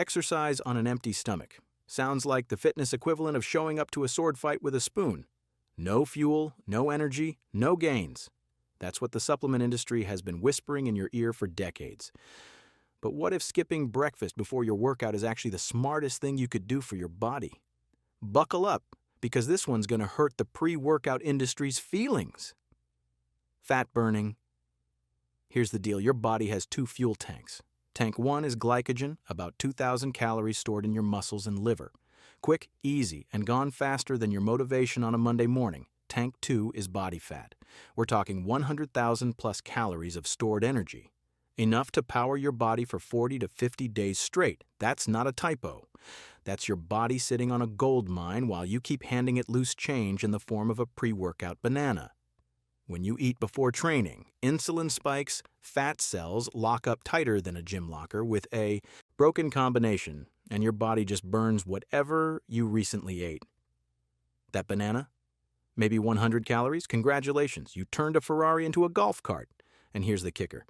Exercise on an empty stomach. Sounds like the fitness equivalent of showing up to a sword fight with a spoon. No fuel, no energy, no gains. That's what the supplement industry has been whispering in your ear for decades. But what if skipping breakfast before your workout is actually the smartest thing you could do for your body? Buckle up, because this one's going to hurt the pre-workout industry's feelings. Fat burning. Here's the deal. Your body has two fuel tanks. Tank 1 is glycogen, about 2,000 calories stored in your muscles and liver. Quick, easy, and gone faster than your motivation on a Monday morning. Tank 2 is body fat. We're talking 100,000 plus calories of stored energy. Enough to power your body for 40 to 50 days straight. That's not a typo. That's your body sitting on a gold mine while you keep handing it loose change in the form of a pre-workout banana. When you eat before training, insulin spikes, fat cells lock up tighter than a gym locker with a broken combination, and your body just burns whatever you recently ate. That banana? Maybe 100 calories? Congratulations, you turned a Ferrari into a golf cart. And here's the kicker.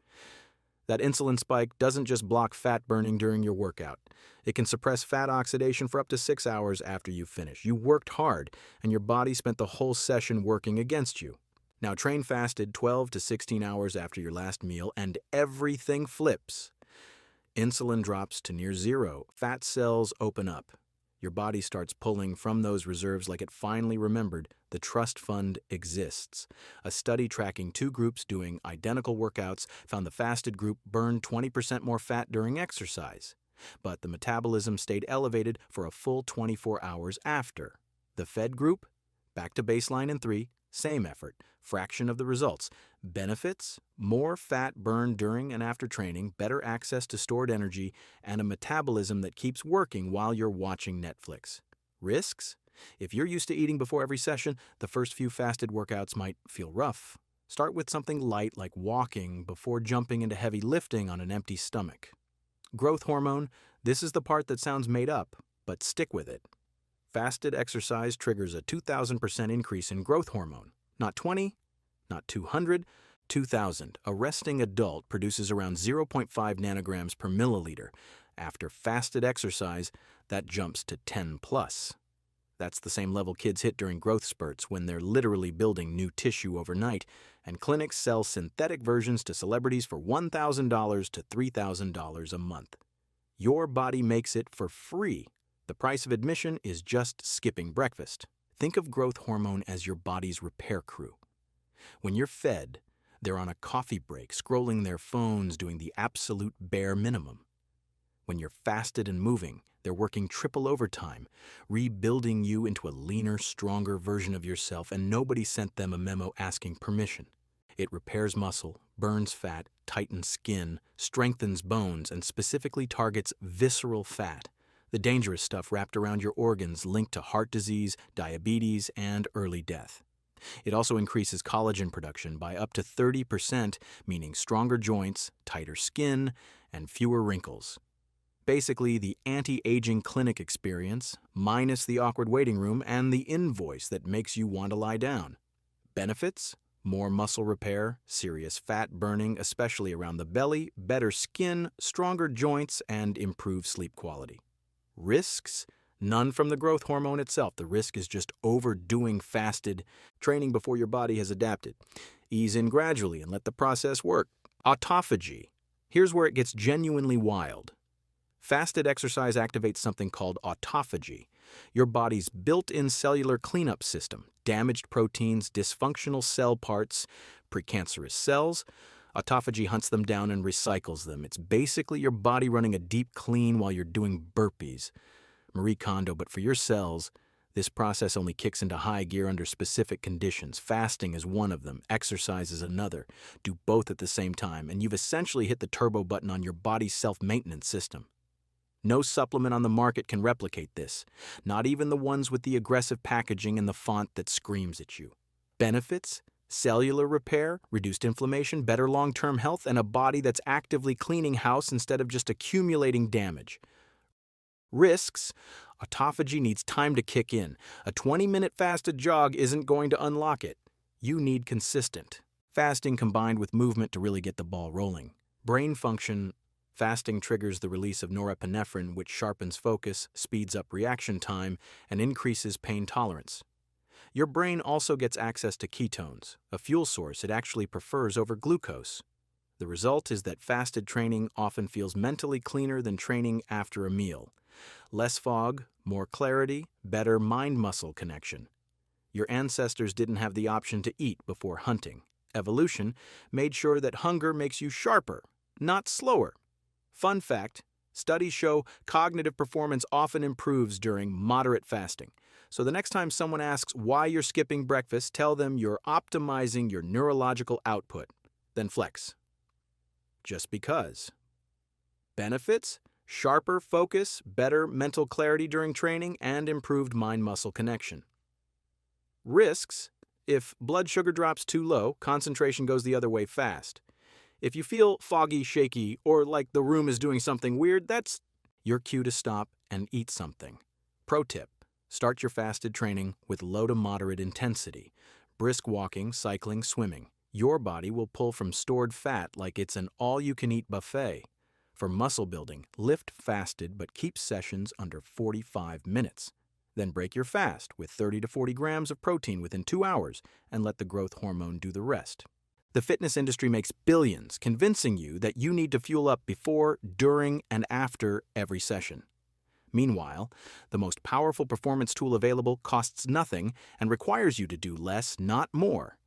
That insulin spike doesn't just block fat burning during your workout. It can suppress fat oxidation for up to 6 hours after you finish. You worked hard, and your body spent the whole session working against you. Now train fasted 12 to 16 hours after your last meal, and everything flips. Insulin drops to near zero. Fat cells open up. Your body starts pulling from those reserves like it finally remembered the trust fund exists. A study tracking two groups doing identical workouts found the fasted group burned 20% more fat during exercise, but the metabolism stayed elevated for a full 24 hours after. The fed group, back to baseline in 3, same effort, fraction of the results. Benefits? More fat burned during and after training, better access to stored energy, and a metabolism that keeps working while you're watching Netflix. Risks? If you're used to eating before every session, the first few fasted workouts might feel rough. Start with something light like walking before jumping into heavy lifting on an empty stomach. Growth hormone? This is the part that sounds made up, but stick with it. Fasted exercise triggers a 2,000% increase in growth hormone. Not 20, not 200, 2,000. A resting adult produces around 0.5 nanograms per milliliter. After fasted exercise, that jumps to 10 plus. That's the same level kids hit during growth spurts when they're literally building new tissue overnight, and clinics sell synthetic versions to celebrities for $1,000 to $3,000 a month. Your body makes it for free. The price of admission is just skipping breakfast. Think of growth hormone as your body's repair crew. When you're fed, they're on a coffee break, scrolling their phones, doing the absolute bare minimum. When you're fasted and moving, they're working triple overtime, rebuilding you into a leaner, stronger version of yourself, and nobody sent them a memo asking permission. It repairs muscle, burns fat, tightens skin, strengthens bones, and specifically targets visceral fat, the dangerous stuff wrapped around your organs linked to heart disease, diabetes, and early death. It also increases collagen production by up to 30%, meaning stronger joints, tighter skin, and fewer wrinkles. Basically, the anti-aging clinic experience, minus the awkward waiting room and the invoice that makes you want to lie down. Benefits? More muscle repair, serious fat burning, especially around the belly, better skin, stronger joints, and improved sleep quality. Risks? None from the growth hormone itself. The risk is just overdoing fasted training before your body has adapted. Ease in gradually and let the process work. Autophagy. Here's where it gets genuinely wild. Fasted exercise activates something called autophagy, your body's built-in cellular cleanup system. Damaged proteins, dysfunctional cell parts, precancerous cells. Autophagy hunts them down and recycles them. It's basically your body running a deep clean while you're doing burpees. Marie Kondo, but for your cells, this process only kicks into high gear under specific conditions. Fasting is one of them, exercise is another. Do both at the same time, and you've essentially hit the turbo button on your body's self-maintenance system. No supplement on the market can replicate this, not even the ones with the aggressive packaging and the font that screams at you. Benefits? Cellular repair, reduced inflammation, better long-term health, and a body that's actively cleaning house instead of just accumulating damage. Risks? Autophagy needs time to kick in. A 20-minute fasted jog isn't going to unlock it. You need consistent fasting combined with movement to really get the ball rolling. Brain function, Fasting triggers the release of norepinephrine, which sharpens focus, speeds up reaction time, and increases pain tolerance. Your brain also gets access to ketones, a fuel source it actually prefers over glucose. The result is that fasted training often feels mentally cleaner than training after a meal. Less fog, more clarity, better mind-muscle connection. Your ancestors didn't have the option to eat before hunting. Evolution made sure that hunger makes you sharper, not slower. Fun fact, studies show cognitive performance often improves during moderate fasting. So the next time someone asks why you're skipping breakfast, tell them you're optimizing your neurological output. Then flex. Just because. Benefits? Sharper focus, better mental clarity during training, and improved mind-muscle connection. Risks? If blood sugar drops too low, concentration goes the other way fast. If you feel foggy, shaky, or like the room is doing something weird, that's your cue to stop and eat something. Pro tip: start your fasted training with low to moderate intensity. Brisk walking, cycling, swimming. Your body will pull from stored fat like it's an all-you-can-eat buffet. For muscle building, lift fasted but keep sessions under 45 minutes. Then break your fast with 30 to 40 grams of protein within 2 hours and let the growth hormone do the rest. The fitness industry makes billions convincing you that you need to fuel up before, during, and after every session. Meanwhile, the most powerful performance tool available costs nothing and requires you to do less, not more.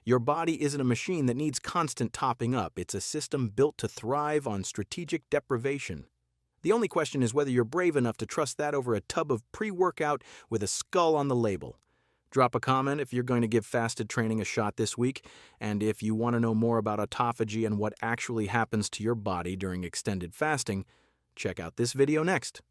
Your body isn't a machine that needs constant topping up. It's a system built to thrive on strategic deprivation. The only question is whether you're brave enough to trust that over a tub of pre-workout with a skull on the label. Drop a comment if you're going to give fasted training a shot this week, and if you want to know more about autophagy and what actually happens to your body during extended fasting, check out this video next.